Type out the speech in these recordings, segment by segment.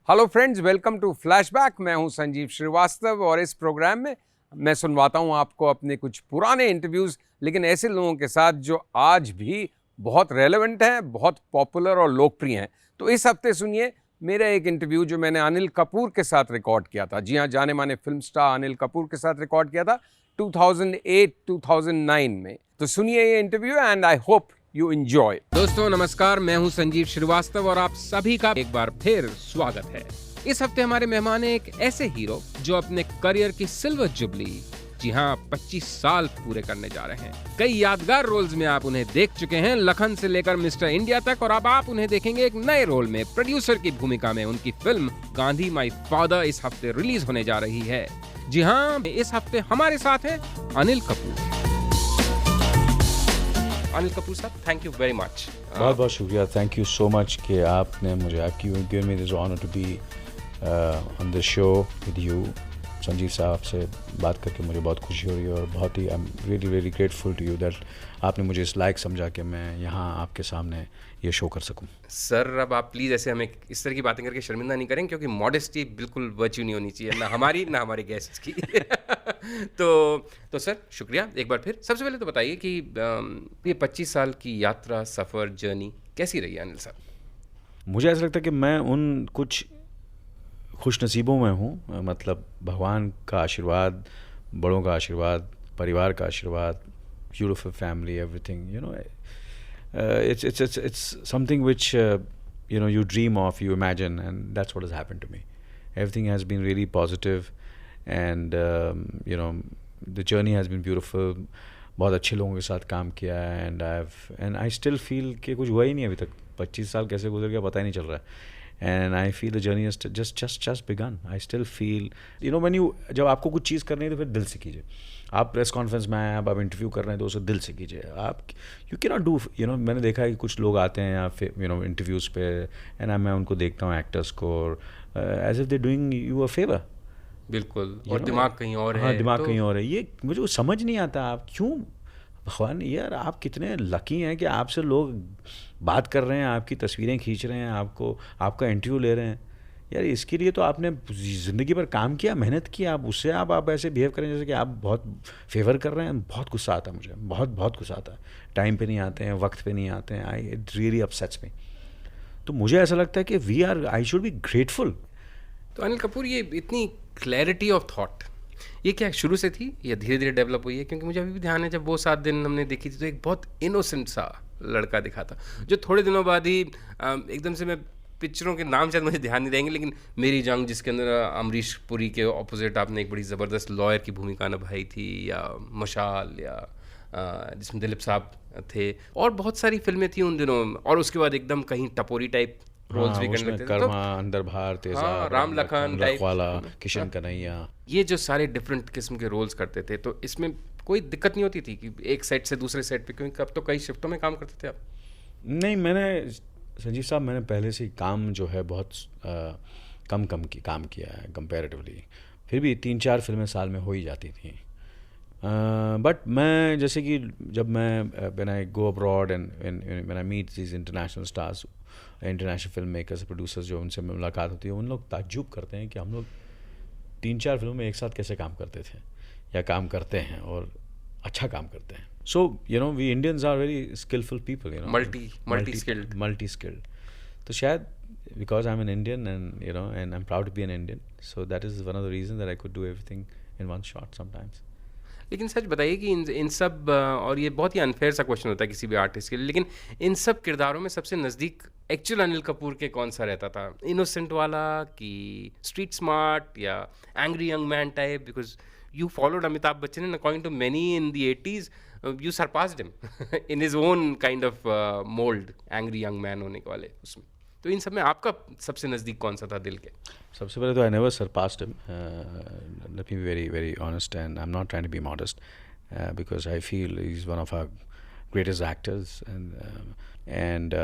Hello friends, welcome to flashback. मैं हूं संजीव श्रीवास्तव और इस प्रोग्राम में मैं सुनवाता हूं आपको अपने कुछ पुराने इंटरव्यूज़, लेकिन ऐसे लोगों के साथ जो आज भी बहुत रेलेवेंट हैं, बहुत पॉपुलर और लोकप्रिय हैं। तो इस हफ्ते सुनिए मेरा एक इंटरव्यू जो मैंने अनिल कपूर के साथ रिकॉर्ड किया था। जी हाँ, जाने माने फिल्म स्टार अनिल कपूर के साथ रिकॉर्ड किया था 2008-2009 में। तो सुनिए ये interview and I hope you enjoy. दोस्तों नमस्कार, मैं हूं संजीव श्रीवास्तव और आप सभी का एक बार फिर स्वागत है। इस हफ्ते हमारे मेहमान हैं एक ऐसे हीरो जो अपने करियर की सिल्वर जुबली, जी हाँ 25 साल पूरे करने जा रहे हैं। कई यादगार रोल्स में आप उन्हें देख चुके हैं, लखन से लेकर मिस्टर इंडिया तक, और अब आप उन्हें देखेंगे एक नए रोल में, प्रोड्यूसर की भूमिका में। उनकी फिल्म गांधी माई फादर इस हफ्ते रिलीज होने जा रही है। जी हाँ, इस हफ्ते हमारे साथ हैं अनिल कपूर। अनिल कपूर साहब, थैंक यू वेरी मच। बहुत बहुत शुक्रिया, थैंक यू सो मच कि आपने मुझे given me this honour to be on this show with you. Sanjeev साहब से बात करके मुझे बहुत खुशी हो रही है और बहुत ही I am really very grateful to you that आपने मुझे इस लायक समझा कि मैं यहाँ आपके सामने ये शो कर सकूँ। सर अब आप प्लीज़ ऐसे हमें इस तरह की बातें करके शर्मिंदा नहीं करें, क्योंकि मॉडेस्टी बिल्कुल वर्च्यू नहीं होनी चाहिए, ना हमारी ना हमारे गेस्ट्स की। तो सर शुक्रिया एक बार फिर। सबसे पहले तो बताइए कि ये 25 साल की यात्रा, सफ़र, जर्नी कैसी रही अनिल साहब? मुझे ऐसा लगता है कि मैं उन कुछ खुश नसीबों में हूँ, मतलब भगवान का आशीर्वाद, बड़ों का आशीर्वाद, परिवार का आशीर्वाद, beautiful family, everything, you know, it's something which you know, you dream of, you imagine, and that's what has happened to me. Everything has been really positive and you know, the journey has been beautiful. बहुत अच्छे लोगों के साथ काम किया है and I still feel कि कुछ हुआ ही नहीं अभी तक। 25 साल कैसे गुजर गया पता ही नहीं चल रहा है। And I feel the journey has just begun. I still feel, you know, when you, जब आपको कुछ चीज़ करनी है तो फिर दिल से कीजिए। आप प्रेस कॉन्फ्रेंस में आए, आप इंटरव्यू कर रहे हैं तो उसे दिल से कीजिए। आप you can not do, you know, मैंने देखा है कि कुछ लोग आते हैं या फिर यू नो इंटरव्यूज़ पे एंड मैं उनको देखता हूँ एक्टर्स को, और as if they doing you a favour. बिल्कुल, और दिमाग कहीं और है। हाँ, दिमाग कहीं और है। ये मुझे समझ नहीं आता, आप क्यों, भगवान यार आप कितने लकी हैं कि आपसे लोग बात कर रहे हैं, आपकी तस्वीरें खींच रहे हैं, आपका इंटरव्यू ले रहे हैं। यार इसके लिए तो आपने ज़िंदगी भर काम किया, मेहनत की, आप उससे आप ऐसे बिहेव करें जैसे कि आप बहुत फेवर कर रहे हैं। बहुत गुस्सा आता है मुझे, बहुत गुस्सा आता है। टाइम पे नहीं आते हैं, वक्त पे नहीं आते हैं। इट रियली अपसेट्स मी। तो मुझे ऐसा लगता है कि आई शुड बी ग्रेटफुल। तो अनिल कपूर, ये इतनी क्लैरिटी ऑफ थॉट ये क्या शुरू से थी या धीरे धीरे डेवलप हुई है? क्योंकि मुझे अभी भी ध्यान है जब वो 7 दिन हमने देखी थी तो एक बहुत इनोसेंट सा लड़का दिखा था, जो थोड़े दिनों बाद ही एकदम से, मैं पिक्चरों के नाम शायद मुझे ध्यान नहीं रहेंगे, लेकिन मेरी जंग जिसके अंदर अमरीश पुरी के ऑपोजिट आपने एक बड़ी ज़बरदस्त लॉयर की भूमिका निभाई थी, या मशाल, या जिसमें दिलीप साहब थे, और बहुत सारी फिल्में थी उन दिनों, और उसके बाद एकदम कहीं टपोरी टाइप रोल्स भी करने लगते थे। कर्मा, अंदर बाहर, तेजा, हाँ, राम लखन टाइप वाला, किशन कन्हैया, ये जो सारे डिफरेंट किस्म के रोल्स करते थे, तो इसमें कोई दिक्कत नहीं होती थी कि एक सेट से दूसरे सेट पे, क्योंकि अब तो कई शिफ्टों में काम करते थे आप? नहीं, मैंने संजीव साहब, मैंने पहले से ही काम जो है बहुत कम काम किया है कंपैरेटिवली। फिर भी 3-4 फिल्में साल में हो ही जाती थी। बट मैं जैसे कि जब मैं when I go abroad and when I meet these international stars, international film makers, producers, जो उनसे मुलाकात होती है, उन लोग ताज्जुब करते हैं कि हम लोग 3-4 फिल्मों में एक साथ कैसे काम करते थे या काम करते हैं, और अच्छा काम करते हैं। So you know, we Indians are very skilful people, you know, multi skilled. तो शायद because I am an Indian and you know, and I am proud to be an Indian, so that is one of the reason that I could do everything in one shot sometimes. लेकिन सच बताइए कि इन सब, और ये बहुत ही unfair सा question होता है किसी भी आर्टिस्ट के लिए, लेकिन इन सब किरदारों में सबसे नज़दीक एक्चुअल अनिल कपूर के कौन सा रहता था? इनोसेंट वाला कि स्ट्रीट स्मार्ट या angry young man type? Because you followed Amitabh Bachchan and according to many in the 80s you surpassed him in his own kind of mould, angry young man होने के वाले उसमें। तो इन सब में आपका सबसे नज़दीक कौन सा था दिल के? सबसे पहले तो I never surpassed him, let me be very very honest, and I am not trying to be modest, because I feel he is one of our greatest actors, and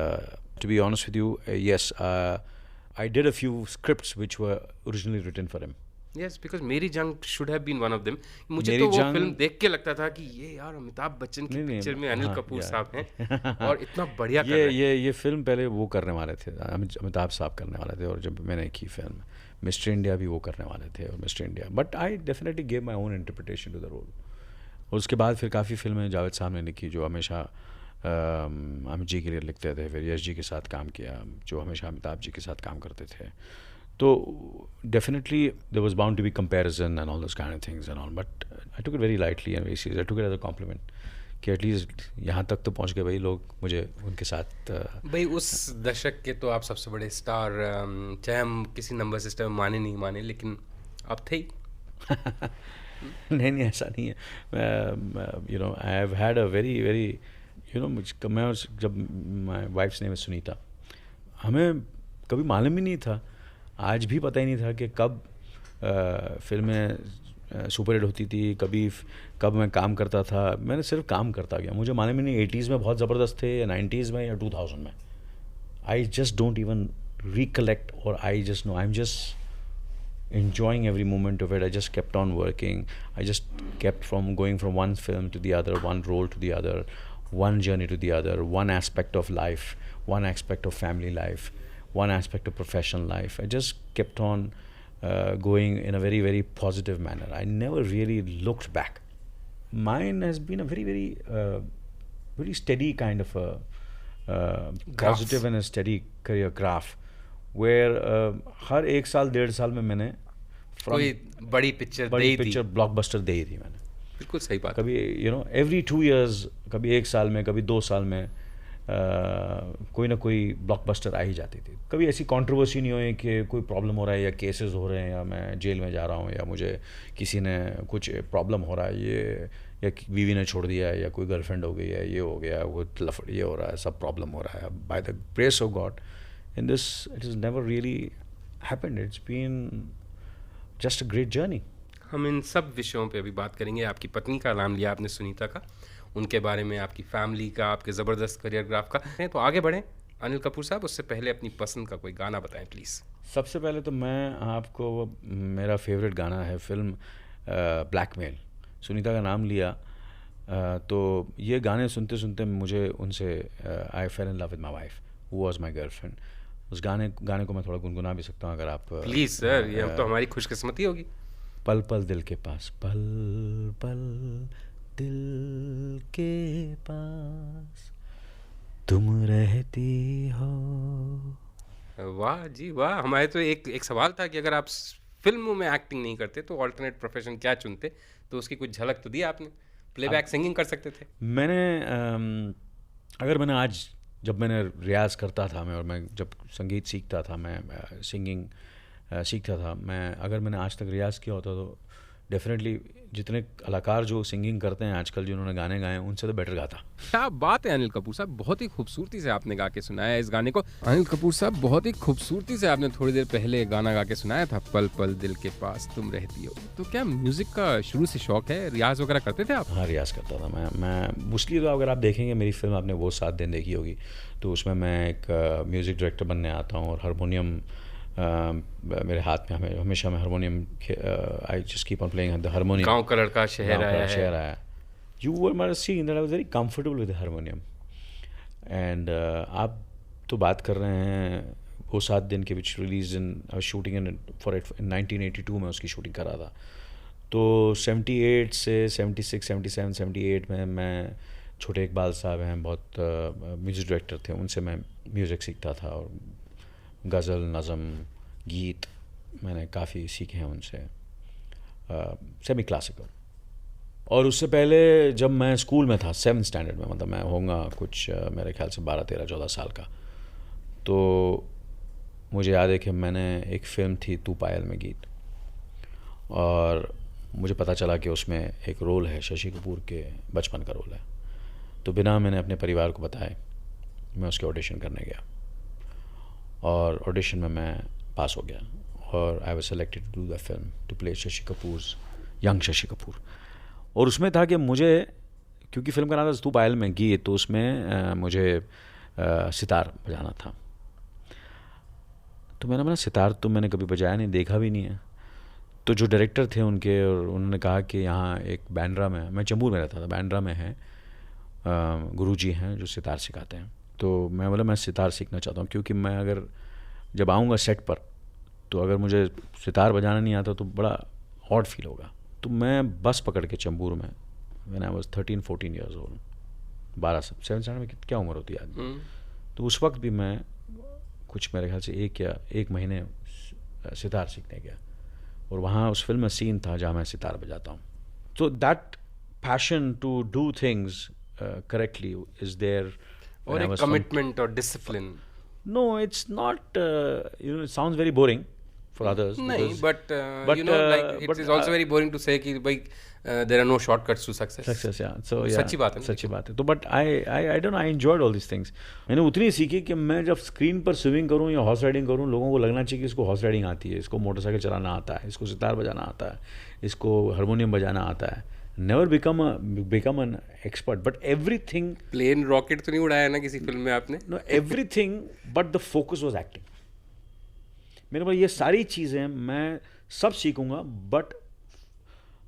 to be honest with you, yes, I did a few scripts which were originally written for him, yes, because Meri Jung should have been one of them. मुझे मेरी तो वो जंग- film देख के लगता था कि ये यार अमिताभ बच्चन की नहीं, नहीं, पिक्चर में अनिल हाँ, कपूर यार। साहब हैं और इतना बढ़िया कर ये रहे हैं। ये फिल्म पहले वो करने वाले थे, अमिताभ साहब करने वाले थे, और जब मैंने की फिल्म मिस्टर इंडिया भी वो करने वाले थे, और mister India, but I definitely gave my own interpretation to the role. और उसके बाद फिर काफ़ी फिल्में जावेद साहब ने लिखी जो हमेशा अमित जी के लिए लिखते थे, फिर यश जी के साथ काम किया जो हमेशा अमिताभ जी के साथ काम करते थे। तो definitely there was bound to be comparison and all those kind of things and all, but I took it very lightly and very serious. I took it as a compliment कि एटलीस्ट यहाँ तक तो पहुँच गए भाई लोग, मुझे उनके साथ भाई उस दशक के तो आप सबसे बड़े स्टार, चाहे हम किसी नंबर सिस्टम में माने नहीं माने, लेकिन अब थे ही। नहीं नहीं, ऐसा नहीं है। You know I have had a very very you know, मैं जब माई वाइफ्स नेम है सुनीता, हमें कभी मालूम ही नहीं था, आज भी पता ही नहीं था कि कब फिल्में सुपर हिट होती थी, कब मैं काम करता था। मैंने सिर्फ काम करता गया, मुझे मालूम ही नहीं 80s में बहुत ज़बरदस्त थे या 90s में या 2000 में। I just don't even recollect, और I just know, I am just enjoying every moment of it. I just kept on working. I just kept from going from one film to the other, one role to the other, one journey to the other, one aspect of life, one aspect of family life, one aspect of professional life. I just kept on going in a very, very positive manner. I never really looked back. Mine has been a very, very, very steady kind of a positive and a steady career graph, where हर एक साल 1.5 साल में मैंने कोई बड़ी picture दे ही picture blockbuster दे ही थी मैंने। बिल्कुल सही बात। कभी यू नो एवरी 2 years, कभी 1 साल में, कभी 2 साल में कोई ना कोई ब्लॉकबस्टर आ ही जाती थी। कभी ऐसी कंट्रोवर्सी नहीं हुई कि कोई प्रॉब्लम हो रहा है या केसेस हो रहे हैं या मैं जेल में जा रहा हूँ या मुझे किसी ने कुछ प्रॉब्लम हो रहा है, ये या बीवी ने छोड़ दिया है या कोई गर्लफ्रेंड हो गई है, ये हो गया, वो लफड़ ये हो रहा है, सब प्रॉब्लम हो रहा है। By the grace of God in this it has never really happened. It's been just a great journey. हम इन सब विषयों पे अभी बात करेंगे। आपकी पत्नी का नाम लिया आपने, सुनीता का, उनके बारे में, आपकी फैमिली का, आपके ज़बरदस्त करियर ग्राफ का। तो आगे बढ़ें अनिल कपूर साहब, उससे पहले अपनी पसंद का कोई गाना बताएं प्लीज़। सबसे पहले तो मैं आपको मेरा फेवरेट गाना है फिल्म ब्लैकमेल, सुनीता का नाम लिया। तो ये गाने सुनते सुनते मुझे उनसे I fell in love with my wife who was my girlfriend. उस गाने को मैं थोड़ा गुनगुना भी सकता हूँ अगर आप प्लीज़ सर, ये तो हमारी खुशकिस्मती होगी। पल पल दिल के पास, पल पल दिल के पास तुम रहती हो। वाह जी वाह। हमारे तो एक सवाल था कि अगर आप फिल्मों में एक्टिंग नहीं करते तो ऑल्टरनेट प्रोफेशन क्या चुनते, तो उसकी कुछ झलक तो दी आपने। प्लेबैक सिंगिंग कर सकते थे। मैंने अगर मैंने आज जब मैंने रियाज़ करता था मैं, और मैं जब संगीत सीखता था, मैं सिंगिंग सीखता था, मैं अगर मैंने आज तक रियाज़ किया होता तो डेफिनेटली जितने कलाकार जो सिंगिंग करते हैं आजकल, जिन्होंने गाने गाए हैं, उनसे तो बेटर गाता। क्या बात है अनिल कपूर साहब, बहुत ही खूबसूरती से आपने गा के सुनाया इस गाने को। अनिल कपूर साहब, बहुत ही खूबसूरती से आपने थोड़ी देर पहले गाना गा के सुनाया था, पल पल दिल के पास तुम रहती हो। तो क्या म्यूजिक का शुरू से शौक है, रियाज वगैरह करते थे आप? हाँ, रियाज़ करता था मैं मोस्टली। तो अगर आप देखेंगे मेरी फिल्म, आपने वो 7 दिन देखी होगी, तो उसमें मैं एक म्यूज़िक डायरेक्टर बनने आता हूँ और हारमोनियम मेरे हाथ में हमेशा मैं harmonium, I just keep on playing the harmonium. गाँव का लड़का शहर आया। You were seeing that I was very comfortable with the harmonium. And आप तो बात कर रहे हैं वो 7 दिन के, which released in, I was shooting in 1982 में उसकी शूटिंग कर रहा था। तो 78 से 76, 77, 78 में मैं, छोटे इकबाल साहब हैं, बहुत म्यूज़िक डायरेक्टर थे, उनसे मैं म्यूज़िक सीखता था, और गज़ल, नज़म, गीत मैंने काफ़ी सीखे हैं उनसे, सेमी क्लासिकल। और उससे पहले जब मैं स्कूल में था 7th स्टैंडर्ड में, मतलब मैं होऊंगा कुछ मेरे ख्याल से 12, 13, 14 साल का, तो मुझे याद है कि मैंने एक फ़िल्म थी तू पायल में गीत, और मुझे पता चला कि उसमें एक रोल है, शशि कपूर के बचपन का रोल है। तो बिना मैंने अपने परिवार को बताए मैं उसके ऑडिशन करने गया, और ऑडिशन में मैं पास हो गया, और I was selected to do the film to play Shashi Kapoor's young Shashi Kapoor. और उसमें था कि मुझे, क्योंकि फिल्म का नाम था तू पायल में गीत, तो उसमें मुझे सितार बजाना था। तो मैंने बोला सितार तो मैंने कभी बजाया नहीं, देखा भी नहीं है। तो जो डायरेक्टर थे उनके, और उन्होंने कहा कि यहाँ एक बांद्रा में, मैं चेंबूर में रहता था, बांद्रा में है गुरुजी हैं जो सितार सिखाते हैं। तो मैं बोला मैं सितार सीखना चाहता हूँ, क्योंकि मैं अगर जब आऊँगा सेट पर तो अगर मुझे सितार बजाना नहीं आता तो बड़ा ऑड फील होगा। तो मैं बस पकड़ के चेंबूर में, when I was 13-14 years old, 7 साल में क्या उम्र होती है आदमी, तो उस वक्त भी मैं कुछ मेरे ख्याल से एक महीने सितार सीखने गया, और वहाँ उस फिल्म में सीन था जहाँ मैं सितार बजाता हूँ। तो that passion to do things correctly is there. और एक कमिटमेंट और discipline. No, it's not. It sounds very boring for others. नहीं, but like it is also very boring to say कि भाई there are no shortcuts to success. Success, yeah. So yeah, सच्ची बात है ना? सच्ची बात है। तो but I don't know. I enjoyed all these things. मैंने उतनी सीखी कि मैं जब स्क्रीन पर स्विमिंग करूँ या हॉर्स राइडिंग करूँ, लोगों को लगना चाहिए कि इसको हॉर्स राइडिंग आती है, इसको मोटरसाइकिल चलाना आता है, इसको सितार बजाना आता है, इसको हारमोनियम बजाना आता है। Never become an expert, but everything. Plane rocket तो नहीं उड़ाया ना किसी फिल्म में आपने? No, everything but the focus was acting. मेरे पास ये सारी चीज़ें मैं सब सीखूंगा, but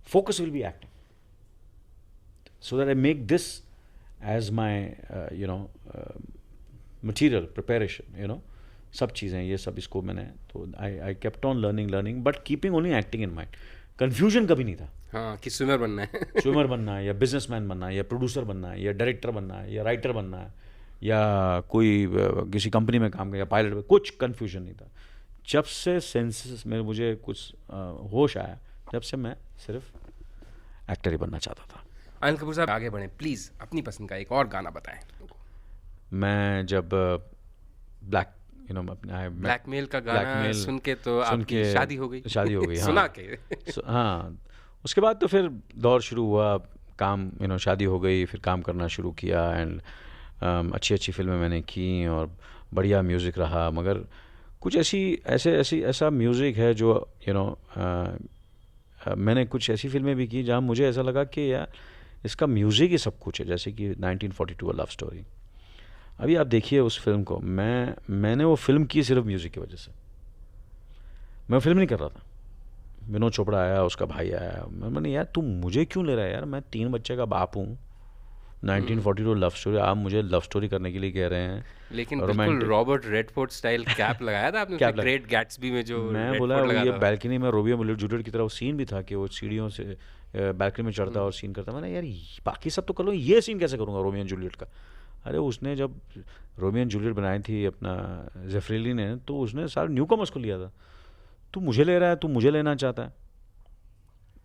focus will be acting. So that I make this as my material preparation, सब चीज़ें ये सब इसको मैंने, तो I kept on learning but keeping only acting in mind. Confusion कभी नहीं था। हाँ, कि स्विमर बनना है स्विमर बनना है या बिजनेसमैन बनना है या प्रोड्यूसर बनना है या डायरेक्टर बनना है या राइटर बनना है या कोई किसी कंपनी में काम कर या पायलट में, कुछ कन्फ्यूजन नहीं था। जब से सेंसेस में मुझे कुछ होश आया, जब से मैं सिर्फ एक्टर ही बनना चाहता था। अनिल कपूर साहब आगे बढ़ें प्लीज़, अपनी पसंद का एक और गाना बताएं। मैं जब ब्लैकमेल का गाना सुन के तो आपकी शादी हो गई हाँ। सुना के हाँ, उसके बाद तो फिर दौर शुरू हुआ, काम शादी हो गई, फिर काम करना शुरू किया, एंड अच्छी फिल्में मैंने की और बढ़िया म्यूज़िक रहा। मगर कुछ ऐसा म्यूज़िक है जो मैंने कुछ ऐसी फिल्में भी की जहाँ मुझे ऐसा लगा कि यार इसका म्यूज़िक ही सब कुछ है, जैसे कि 1942 लव स्टोरी। अभी आप देखिए उस फिल्म को, मैंने वो फिल्म की सिर्फ म्यूज़िक की वजह से। मैं फिल्म नहीं कर रहा था, विनोद चोपड़ा आया, उसका भाई आया, मैंने यार तू मुझे क्यों ले रहा है यार, मैं 3 बच्चे का बाप हूँ, 1942 लव स्टोरी, आप मुझे लव स्टोरी करने के लिए कह रहे हैं। लेकिन बिल्कुल रॉबर्ट रेडफोर्ड स्टाइल कैप लगाया था आपने ग्रेट गैट्सबी में, जो मैं बोला ये बैल्कनी में रोमियो एंड जूलियट की तरह वो सीन भी था कि वो सीढ़ियों से बैल्कनी में चढ़ता और सीन करता। मैंने यार बाकी सब तो कर लो, ये सीन कैसे करूँगा रोमियो एंड जूलियट का। अरे उसने जब रोमियो एंड जूलियट बनाई थी अपना ज़ेफरेली ने, तो उसने सारे न्यू कमर्स को लिया था। तू मुझे ले रहा है, तू मुझे लेना चाहता है।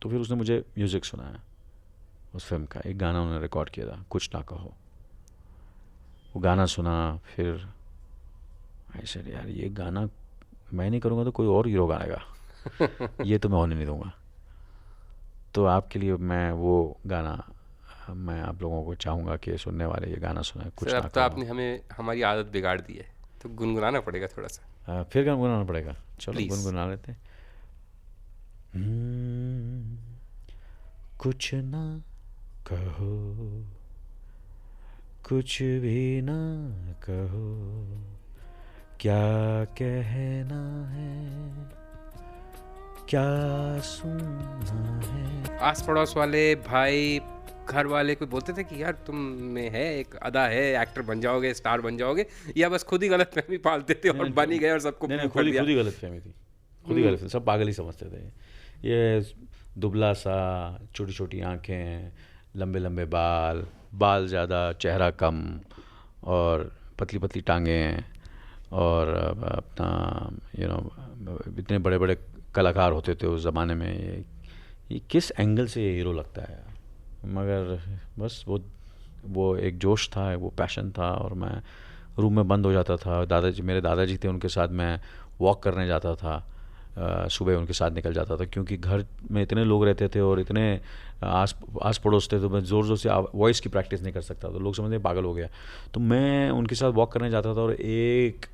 तो फिर उसने मुझे म्यूज़िक सुनाया उस फिल्म का, एक गाना उन्होंने रिकॉर्ड किया था, कुछ ना कहो। वो गाना सुना, फिर ऐसे यार ये गाना मैं नहीं करूँगा तो कोई और हीरो गाएगा, ये तो मैं होने नहीं दूँगा। तो आपके लिए मैं वो गाना, मैं आप लोगों को चाहूँगा कि सुनने वाले ये गाना सुना, कुछ ना कहो। अब तो आपने हमें हमारी आदत बिगाड़ दी है, तो गुनगुनाना पड़ेगा थोड़ा सा। फिर गुनगुनाना पड़ेगा, चलो गुनगुना लेते हैं। कुछ ना कहो, कुछ भी ना कहो, क्या कहना है, क्या सुनना है। आस पड़ोस वाले, भाई, घर वाले कोई बोलते थे कि यार तुम में है एक अदा है, एक्टर बन जाओगे, स्टार बन जाओगे, या बस खुद ही गलतफहमी पालते थे और बन ही गए और सबको खुद ही गलतफहमी थी, खुद ही गलत, सब पागल ही समझते थे। ये दुबला सा, छोटी छोटी आँखें, लंबे लंबे बाल ज़्यादा, चेहरा कम, और पतली पतली टांगें, और अपना इतने बड़े बड़े कलाकार होते थे उस ज़माने में। ये किस एंगल से ये हीरो लगता है। मगर बस वो एक जोश था, वो पैशन था, और मैं रूम में बंद हो जाता था। मेरे दादाजी थे, उनके साथ मैं वॉक करने जाता था, सुबह उनके साथ निकल जाता था, क्योंकि घर में इतने लोग रहते थे और इतने आस पड़ोस थे, तो मैं ज़ोर से वॉइस की प्रैक्टिस नहीं कर सकता, तो लोग समझते पागल हो गया। तो मैं उनके साथ वॉक करने जाता था, और एक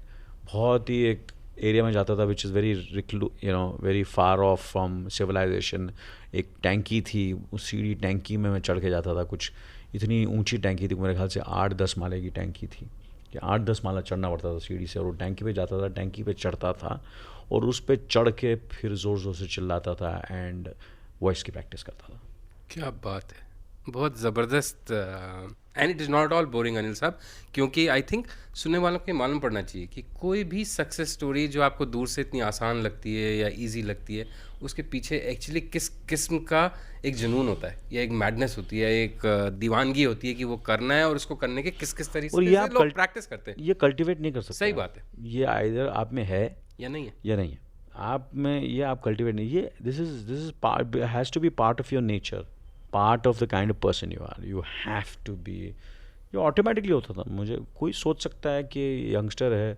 बहुत ही एक एरिया में जाता था which is very far off from civilisation. एक टैंकी थी, उस सीढ़ी टैंकी में मैं चढ़ के जाता था, कुछ इतनी ऊंची टैंकी थी, मेरे ख्याल से 8-10 माले की टैंकी थी, कि 8-10 माला चढ़ना पड़ता था सीढ़ी से, और वो टैंकी पे जाता था, टैंकी पे चढ़ता था और उस पे चढ़ के फिर ज़ोर ज़ोर से चिल्लाता था एंड वॉइस की प्रैक्टिस करता था। क्या बात है, बहुत ज़बरदस्त। And it is not all boring Anil साहब, क्योंकि आई थिंक सुनने वालों को ये मालूम पड़ना चाहिए कि कोई भी सक्सेस स्टोरी जो आपको दूर से इतनी आसान लगती है या इजी लगती है, उसके पीछे एक्चुअली किस किस्म का एक जुनून होता है या एक मैडनेस होती है, एक दीवानगी होती है कि वो करना है और उसको करने के किस किस तरीके और ये से आप लोग प्रैक्टिस करते हैं। ये कल्टिवेट नहीं कर सकते। सही बात है। ये आइदर आप में है या नहीं है। या नहीं है, आप में ये आप कल्टिवेट नहीं, ये this is part, has to be part of your nature, part of the kind of person you are, you have to be. ये ऑटोमेटिकली होता था। मुझे कोई सोच सकता है कि यंगस्टर है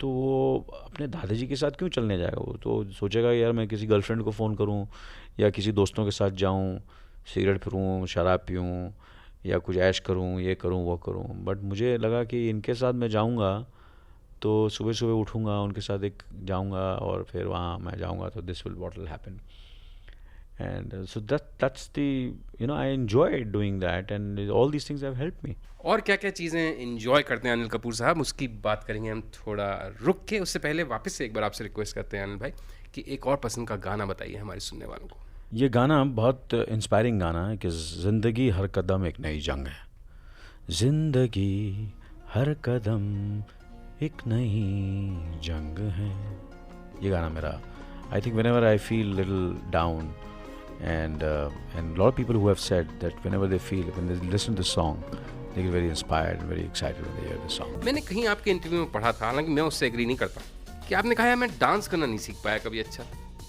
तो वो अपने दादाजी के साथ क्यों चलने जाएगा, वो तो सोचेगा यार मैं किसी गर्लफ्रेंड को फ़ोन करूं या किसी दोस्तों के साथ जाऊं, सिगरेट फिरूं, शराब पीऊं या कुछ ऐश करूं, ये करूं वो करूं। बट मुझे लगा कि इनके साथ मैं जाऊंगा तो सुबह सुबह उठूंगा, उनके साथ एक जाऊंगा और फिर वहाँ मैं जाऊंगा तो this will what will happen. And so that's the, you know, I enjoy doing that and all these things have helped me. और क्या क्या चीज़ें इंजॉय करते हैं अनिल कपूर साहब, उसकी बात करेंगे हम थोड़ा रुक के। उससे पहले वापस से एक बार आपसे रिक्वेस्ट करते हैं अनिल भाई कि एक और पसंद का गाना बताइए हमारे सुनने वालों को। ये गाना बहुत इंस्पायरिंग गाना है कि ज़िंदगी हर कदम एक नई जंग है, ज़िंदगी हर कदम एक नई जंग है। ये गाना मेरा, I think whenever I feel little down, and a lot of people who have said that whenever they feel, when they listen to the song, they get very inspired and very excited when they hear the song. मैंने कहीं आपके interview में पढ़ा था, हालांकि मैं उससे agree नहीं करता, कि आपने कहा है मैं डांस करना नहीं सीख पाया कभी। अच्छा,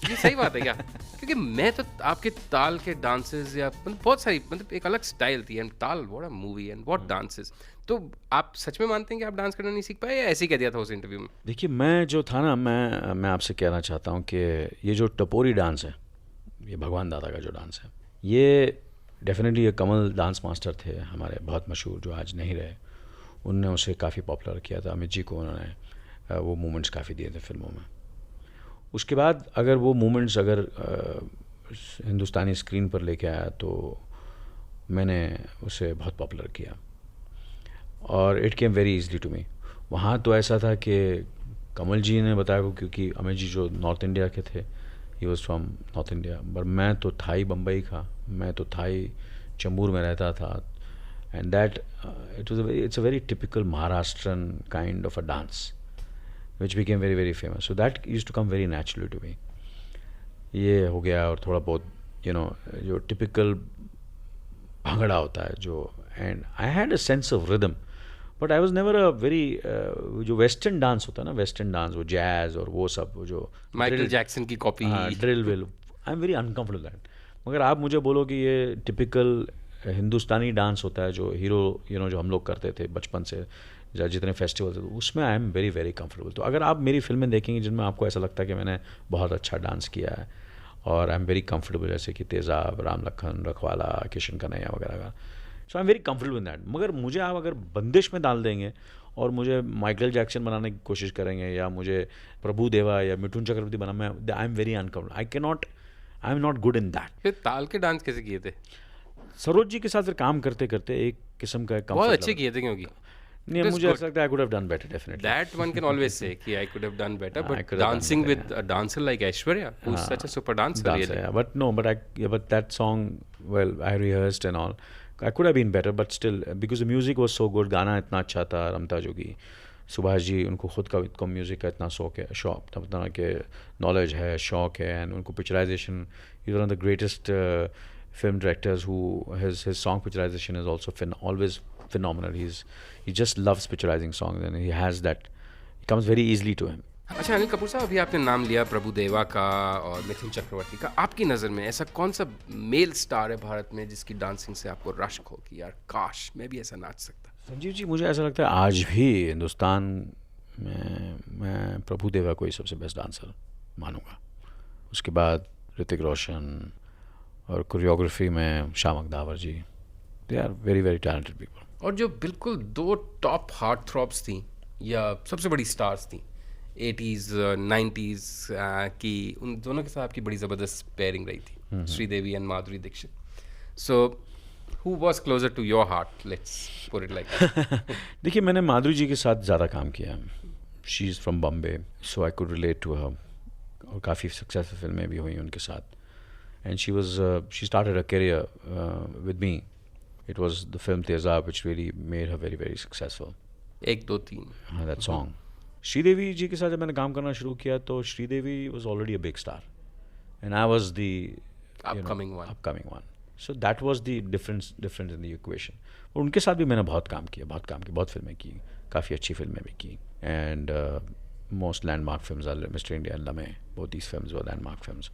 ये सही बात है क्या? क्योंकि मैं तो आपके ताल के डांसेस या बहुत सारी एक अलग स्टाइल थी, एंड ताल what a movie and what dances. तो आप सच में मानते हैं कि आप डांस करना नहीं सीख पाए या ऐसे ही कह दिया था उस इंटरव्यू में? देखिए, मैं जो था ना, मैं आपसे कहना चाहता हूँ कि ये जो टपोरी डांस है, ये भगवान दादा का जो डांस है, ये डेफिनेटली ये कमल डांस मास्टर थे हमारे बहुत मशहूर, जो आज नहीं रहे। उनने उसे काफ़ी पॉपुलर किया था, अमित जी को उन्होंने वो मूवमेंट्स काफ़ी दिए थे फिल्मों में। उसके बाद अगर वो मूवमेंट्स अगर हिंदुस्तानी स्क्रीन पर लेके आया तो मैंने उसे बहुत पॉपुलर किया और it came very easily to me. वहाँ तो ऐसा था कि कमल जी ने बताया को, क्योंकि अमित जी जो नॉर्थ इंडिया के थे, he was from north India, but मैं तो थाई बम्बई का, मैं तो थाई चंबूर में रहता था, and that it's a very typical Maharashtrian kind of a dance which became very very famous. So that used to come very naturally to me. ये हो गया, और थोड़ा बहुत जो typical भांगड़ा होता है जो, and I had a sense of rhythm, but I was never a very जो western dance होता है ना, western dance, वो jazz और वो सब, वो जो माइकल जैक्सन की copy, drill will, I'm very uncomfortable with that. मगर आप मुझे बोलो कि ये typical हिंदुस्तानी डांस होता है जो हीरो जो हम लोग करते थे बचपन से, जितने फेस्टिवल थे, उसमें आई एम वेरी वेरी कंफर्टेबल। तो अगर आप मेरी फिल्में देखेंगे जिनमें आपको ऐसा लगता है कि मैंने बहुत अच्छा डांस किया है और आई एम वेरी कंफर्टेबल, जैसे कि तेज़ाब, राम लखन, रखवाला, किशन कन्हैया वगैरह का, so I am very comfortable in that. मगर मुझे आप अगर बंदिश में डाल देंगे और मुझे माइकल जैक्सन बनाने की कोशिश करेंगे या मुझे प्रभु देवा या मिठुन चक्रवर्ती बना, मैं आई am very uncomfortable, I am not good in that. फिर ताल के डांस कैसे किए थे? सरोज जी के साथ फिर काम करते करते एक किस्म का बहुत अच्छे किए थे, क्योंकि नहीं, मुझे ऐसा लगता है I could have done better, definitely. That one can always say कि I could have done better, but dancing with a dancer like Aishwarya, who's such a super dancer, really. Yeah, but no, but that song, well, I rehearsed and all. I could have been better, but still, because the music was so good, गाना इतना अच्छा था, रमता जोगी, सुभाष जी, उनको खुद का music का इतना शौक है, इतना कि नॉलेज है, शौक है, and उनको picturisation, he's one of the greatest film directors who his song picturization is also always phenomenal. He just loves picturizing songs and he has that, it comes very easily to him. अच्छा अनिल कपूर साहब, अभी आपने नाम लिया प्रभु देवा का और मिथुन चक्रवर्ती का। आपकी नज़र में ऐसा कौन सा मेल स्टार है भारत में जिसकी डांसिंग से आपको रश्क हो कि यार काश मैं भी ऐसा नाच सकता? संजीव जी, मुझे ऐसा लगता है आज भी हिंदुस्तान में मैं प्रभु देवा को ही सबसे बेस्ट डांसर मानूंगा। उसके बाद ऋतिक रोशन, और कोरियोग्राफी में श्याम अग्दावर ji, they are very very talented people. और जो बिल्कुल दो टॉप हार्ट थ्रॉप्स थी या सबसे बड़ी स्टार्स थी 80s 90s की, उन दोनों के साथ आपकी बड़ी ज़बरदस्त पेयरिंग रही थी, Sridevi and Madhuri Dixit. So who was closer to your heart, let's put it like that? देखिए, मैंने माधुरी जी के साथ ज़्यादा काम किया। She is from Bombay, so I could relate to her, और काफ़ी सक्सेसफुल फिल्में भी हुई उनके साथ। And she started a career with me. It was the film Tezaab which really made her very very successful. 1 2 3 हाँ, दैट सॉन्ग। श्रीदेवी जी के साथ जब मैंने काम करना शुरू किया तो Sridevi was already a big star and I was the Upcoming one. One. So that was the difference in the equation. और उनके साथ भी मैंने बहुत काम किया, बहुत फिल्में की, काफ़ी अच्छी फिल्में भी की। And most landmark films are Mister India and Lamhe, both these films were landmark films.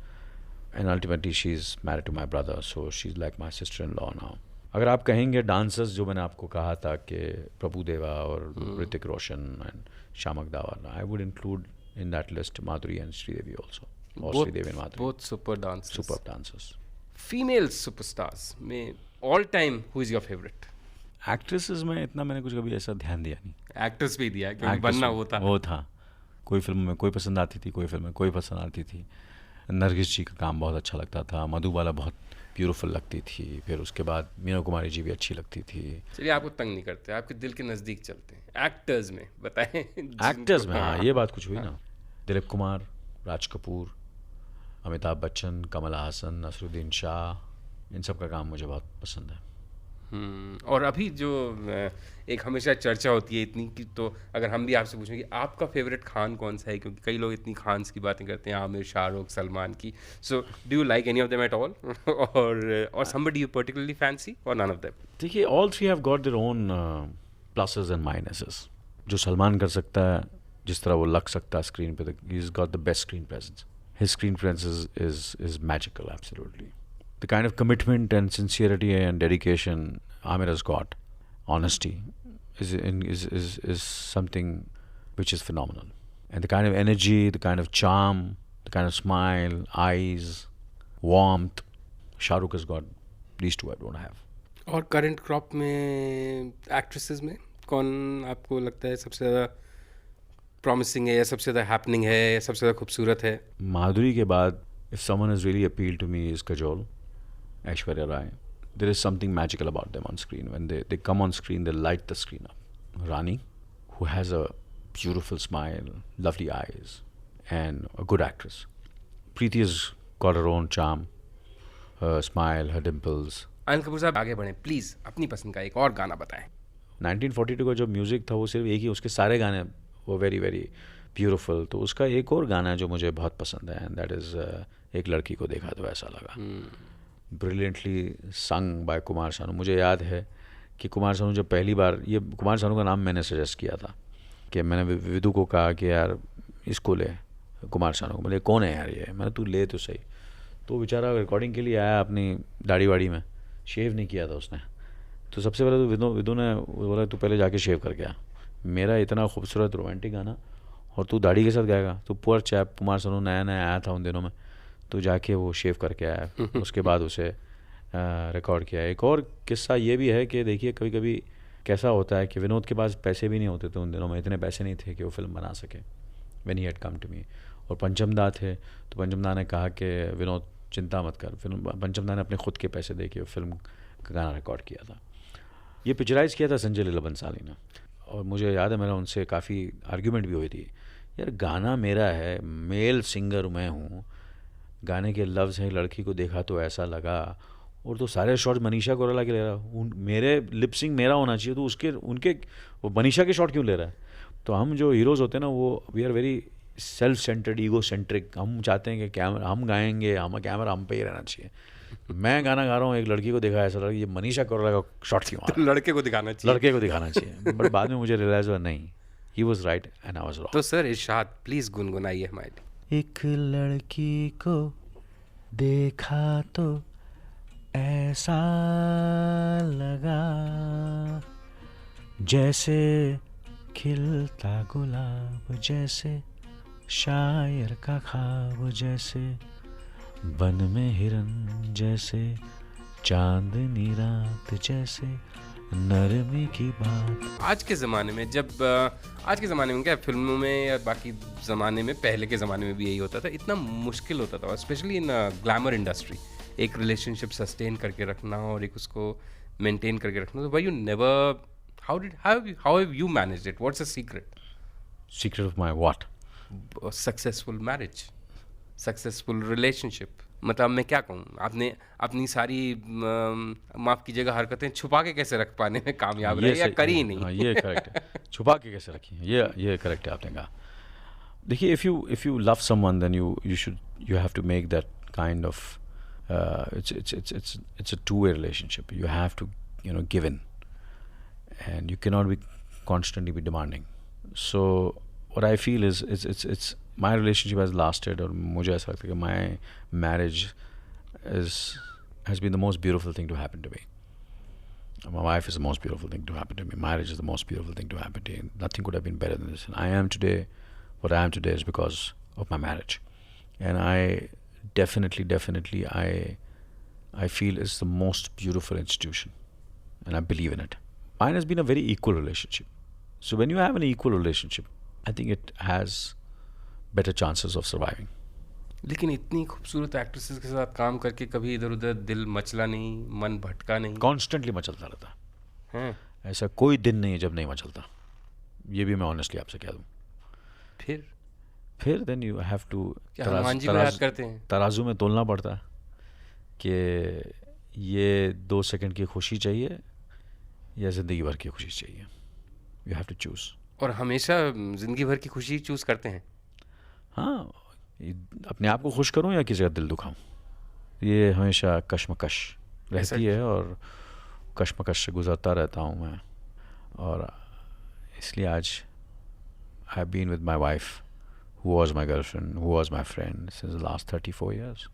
And ultimately she is married to my brother, so she is like my sister in law now. अगर आप कहेंगे dancers, जो मैंने आपको कहा था कि प्रभु देवा और Hrithik Roshan and Shiamak Davar, I would include in that list Madhuri and Sridevi also, और Sridevi and Madhuri, both super dancers. Super dancers. Female superstars में all time who is your favorite? Actresses में इतना मैंने कुछ कभी ऐसा ध्यान दिया नहीं। Actors भी दिया क्योंकि Actress बनना में होता। वो था, कोई फिल्म में कोई पसंद आती थी, कोई फिल्म में कोई पसंद आती थी। नरगिस जी का काम बहुत अच्छा लगता था, मधुबाला बहुत ब्यूटीफुल लगती थी, फिर उसके बाद मीना कुमारी जी भी अच्छी लगती थी। चलिए, आपको तंग नहीं करते, आपके दिल के नज़दीक चलते हैं। एक्टर्स में बताएं। एक्टर्स में, हाँ, ये बात कुछ हुई ना। दिलीप कुमार, राज कपूर, अमिताभ बच्चन, कमल हासन, नसरुद्दीन शाह, इन सब का काम मुझे बहुत पसंद है। और अभी जो एक हमेशा चर्चा होती है इतनी कि, तो अगर हम भी आपसे पूछें कि आपका फेवरेट खान कौन सा है, क्योंकि कई लोग इतनी खान्स की बातें करते हैं, आमिर, शाहरुख, सलमान की। So do you like any of them at all, और समबडी यू पर्टिकुलरली फैंसी, और नन ऑफ देम? देखिए, all three have got their own pluses and minuses. जो सलमान कर सकता है, जिस तरह वो लग सकता है स्क्रीन पे, he is got the best screen presence. His screen presence is magical, absolutely. The kind of commitment and sincerity and dedication Amir has got, honesty, is something which is phenomenal. And the kind of energy, the kind of charm, the kind of smile, eyes, warmth, Shah Rukh has got. These two I don't have. और current crop में actresses में कौन आपको लगता है सबसे ज़्यादा promising है, या सबसे ज़्यादा हैपनिंग है, या सबसे ज़्यादा खूबसूरत है? माधुरी के बाद if someone has really appealed to me is Kajol, Aishwarya Rai. There is something magical about them on screen. When they come on screen, they light the screen up. Rani, who has a beautiful smile, lovely eyes, and a good actress. Preeti has got her own charm, her smile, her dimples. Anil Kapoor साहब, आगे बढ़ें please, अपनी पसंद का एक और गाना बताएं। 1942 का जो म्यूज़िक था वो सिर्फ एक ही, उसके सारे गाने वो वेरी वेरी ब्यूटीफुल। तो उसका एक और गाना है जो मुझे बहुत पसंद है, एंड दैट इज़ एक लड़की को देखा तो ऐसा लगा। Brilliantly sung by Kumar Sanu. मुझे याद है कि कुमार सानू जब पहली बार, ये कुमार सानू का नाम मैंने सजेस्ट किया था, कि मैंने विदु को कहा कि यार इसको ले, कुमार सानू को। बोले कौन है यार ये? मैंने तू ले तो सही। तो बेचारा रिकॉर्डिंग के लिए आया, अपनी दाढ़ी वाड़ी में, शेव नहीं किया था उसने। तो सबसे पहले तो विदु ने बोला तू पहले जाके शेव करके आ, मेरा इतना खूबसूरत रोमांटिक गाना और तू दाढ़ी के साथ गाएगा। तो पुअर चैप कुमार सानू नया नया आया था उन दिनों में, तो जाके वो शेव करके आया, उसके बाद उसे रिकॉर्ड किया। एक और किस्सा ये भी है कि देखिए कभी कभी कैसा होता है कि विनोद के पास पैसे भी नहीं होते थे उन दिनों में, इतने पैसे नहीं थे कि वो फिल्म बना सके। When he had come to me, और पंचमदा थे, तो पंचमदा ने कहा कि विनोद चिंता मत कर। फिल्म पंचमदा ने अपने खुद के पैसे दे के फिल्म का गाना रिकॉर्ड किया था। ये पिक्चराइज किया था संजय लीला बंसाली ने, और मुझे याद है मेरा उनसे काफ़ी आर्ग्यूमेंट भी हुई थी, यार गाना मेरा है, मेल सिंगर मैं हूँ, गाने के लफ्ज़ हैं, लड़की को देखा तो ऐसा लगा, और तो सारे शॉट मनीषा कोइराला के ले रहा है, मेरे लिपसिंग मेरा होना चाहिए, तो उसके उनके वो मनीषा के शॉट क्यों ले रहा है? तो हम जो हीरोज़ होते हैं ना, वो we are very self centred, ego centric. हम चाहते हैं कि कैमरा हम गाएंगे, हम कैमरा हम पे ही रहना चाहिए। मैं गाना गा रहा हूँ, एक लड़की को देखा ऐसा लगा ये मनीषा कोइराला का शॉट क्यों आ रहा है? लड़के को दिखाना चाहिए, लड़के को दिखाना चाहिए। बट बाद में मुझे रियलाइज हुआ नहीं, he was right and I was wrong. तो सर इरशाद प्लीज गुनगुनाइए हमारे लिए। एक लड़की को देखा तो ऐसा लगा जैसे खिलता गुलाब, जैसे शायर का ख्वाब, जैसे वन में हिरन, जैसे चांदनी रात, जैसे नरमी की बात। आज के ज़माने में जब आज के ज़माने में क्या फिल्मों में या बाकी ज़माने में, पहले के ज़माने में भी यही होता था, इतना मुश्किल होता था, स्पेशली इन ग्लैमर इंडस्ट्री, एक रिलेशनशिप सस्टेन करके रखना और एक उसको मेंटेन करके रखना, तो why you never, how have you managed it, what's the secret? Secret of my what? Successful marriage, successful relationship, मतलब मैं क्या कहूँ, आपने अपनी सारी माफ़ कीजिएगा हरकतें छुपा के कैसे रख पाने में कामयाब रहे या करी ही नहीं? हाँ, ये करेक्ट है। छुपा के कैसे रखी, ये करेक्ट है आपने कहा। देखिए, if you love someone, then you have to make that kind of it's a two-way relationship. You have to give in, and you cannot be constantly be demanding. So what I feel is it's my relationship has lasted, और मुझे ऐसा लगता है कि my marriage has been the most beautiful thing to happen to me. My wife is the most beautiful thing to happen to me. Marriage is the most beautiful thing to happen to me. Nothing could have been better than this. And I am today, what I am today is because of my marriage. And I definitely, I feel it's the most beautiful institution. And I believe in it. Mine has been a very equal relationship. So when you have an equal relationship, I think it has better chances of surviving. लेकिन इतनी खूबसूरत actresses के साथ काम करके कभी इधर उधर दिल मचला नहीं, मन भटका नहीं? कॉन्स्टेंटली मचलता रहता है। ऐसा कोई दिन नहीं है जब नहीं मचलता, ये भी मैं ऑनेस्टली आपसे कह दूँ। फिर then you have to, Hanuman ji को याद करते हैं, तराजू में तोलना पड़ता है कि ये 2 सेकंड की खुशी चाहिए या ज़िंदगी भर की खुशी चाहिए। You have to choose. और हमेशा ज़िंदगी भर की खुशी चूज़ करते हैं? हाँ, अपने आप को खुश करूं या किसी का दिल दुखाऊं, ये हमेशा कश्मकश रहती है, और कश्मकश से गुजरता रहता हूं मैं। और इसलिए आज I have been with my wife, who was my girlfriend, who was my friend since the last 34 years.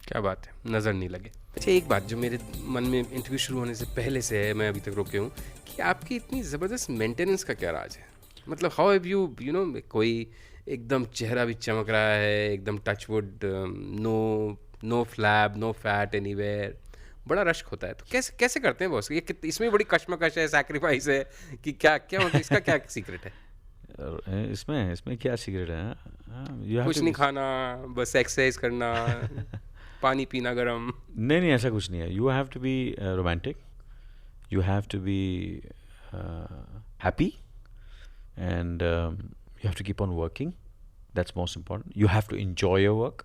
क्या बात है, नज़र नहीं लगे। अच्छा, एक बात जो मेरे मन में इंटरव्यू शुरू होने से पहले से है, मैं अभी तक रोके हूँ, कि आपकी इतनी ज़बरदस्त मेंटेनेंस का क्या राज है? मतलब हाउ हैव यू कोई एकदम चेहरा भी चमक रहा है, एकदम touchwood, no flab, no fat anywhere, बड़ा रश्क होता है, तो कैसे करते हैं बॉस? ये इसमें बड़ी कश्मकश है, सैक्रिफाइस है कि क्या मतलब इसका क्या सीक्रेट है? इसमें क्या सीक्रेट है? कुछ नहीं खाना, बस एक्सरसाइज करना, पानी पीना गरम? नहीं, ऐसा कुछ नहीं है। You have to be romantic, you have to be happy, and you have to keep on working. That's most important. You have to enjoy your work,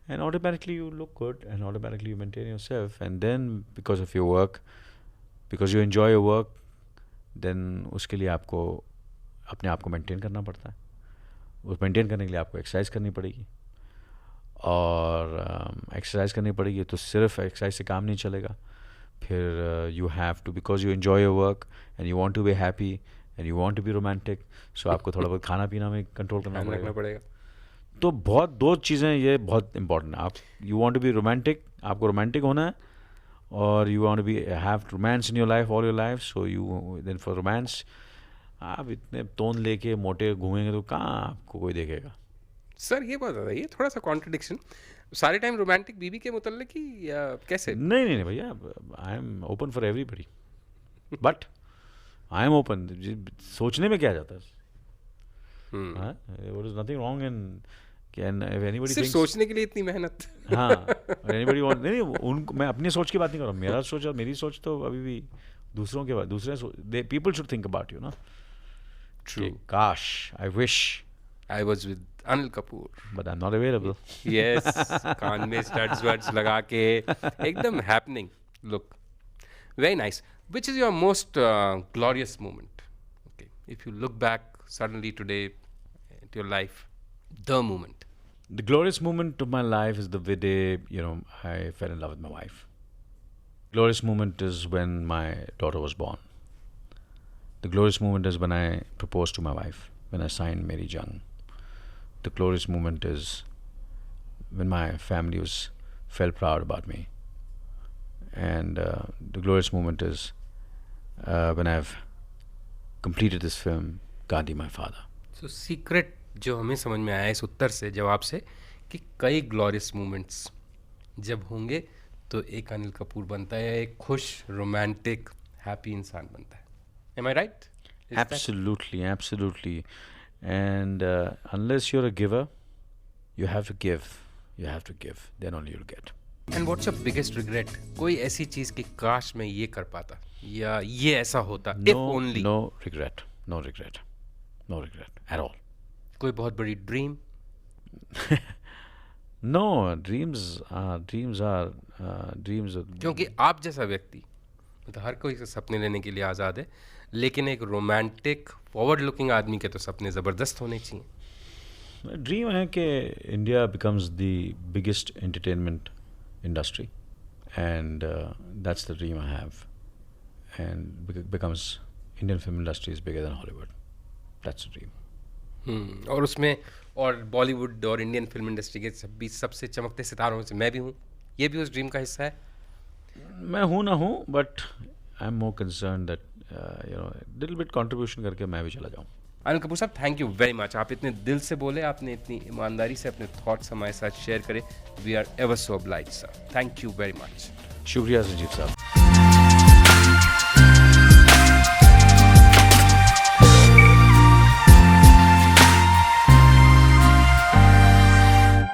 and automatically you look good, and automatically you maintain yourself. And then because of your work, because you enjoy your work, then उसके लिए आपको अपने आप को maintain करना पड़ता है। उस मेंटेन करने के लिए आपको एक्सरसाइज करनी पड़ेगी, और एक्सरसाइज करनी पड़ेगी, तो सिर्फ एक्सरसाइज से काम नहीं चलेगा। फिर you have to, because you enjoy your work and you want to be happy and you want to be romantic, so आपको थोड़ा बहुत खाना पीना में कंट्रोल करना पड़ेगा। तो बहुत 2 चीज़ें ये बहुत इंपॉर्टेंट है। आप you want to be romantic, आपको रोमांटिक होना है, और you want to be have romance in your life, all your life. So you then for romance, आप इतने तोन लेके मोटे घूमेंगे तो कहाँ आपको कोई देखेगा? सर ये बात बताइए, थोड़ा सा कॉन्ट्रडिक्शन, सारे टाइम रोमांटिक बीवी के मुतल्लिक ही या कैसे? नहीं भैया, I am open for everybody, but I am open. सोचने में क्या जाता है? There is nothing wrong in if anybody सिर्फ thinks, सोचने के लिए इतनी मेहनत। हाँ, anybody want, नहीं उनको, मैं अपनी सोच की बात नहीं कर रहा हूँ। मेरा सोच और मेरी सोच तो अभी भी दूसरों के बाद, दूसरे people should think about you, ना? True. Gosh, I wish I was with Anil Kapoor, but I'm not available. Yes, कान में स्टड्स वर्ड्स लगा के एकदम happening look, very nice. Which is your most glorious moment? Okay, if you look back suddenly today at your life, the moment. The glorious moment of my life is the day, I fell in love with my wife. Glorious moment is when my daughter was born. The glorious moment is when I proposed to my wife, when I signed Mary Jung. The glorious moment is when my family felt proud about me. And the glorious moment is when I've completed this film, Gandhi, my father. So secret जो हमें समझ में आया इस उत्तर से, जवाब से, कि कई ग्लोरियस मोमेंट्स जब होंगे तो एक अनिल कपूर बनता है, एक खुश, रोमांटिक, हैप्पी इंसान बनता है। Am I right? Absolutely. And unless you're a giver, you have to give. Then only you'll get. And what's your biggest regret? कोई ऐसी चीज कि काश मैं ये कर पाता या ये ऐसा होता, if only. No regret, no regret, no regret at all. कोई बहुत बड़ी ड्रीम? No, dreams are. क्योंकि आप जैसा व्यक्ति, मतलब हर कोई सपने लेने के लिए आज़ाद है, लेकिन एक रोमांटिक फॉरवर्ड लुकिंग आदमी के तो सपने ज़बरदस्त होने चाहिए। ड्रीम है कि India becomes the biggest entertainment industry, and that's the dream I have, and becomes Indian film industry is bigger than Hollywood. That's the dream. और उसमें और बॉलीवुड और इंडियन फिल्म इंडस्ट्री के बीच सबसे चमकते सितारों में से मैं भी हूँ, ये भी उस ड्रीम का हिस्सा है। मैं हूँ ना हूँ, but I am more concern that little bit contribution करके मैं भी चला जाऊँ। अनिल कपूर साहब, थैंक यू वेरी मच। आप इतने दिल से बोले, आपने इतनी ईमानदारी से अपने थॉट्स हमारे साथ शेयर करे। We are ever so obliged sir, thank you very much. शुक्रिया संजीव साहब।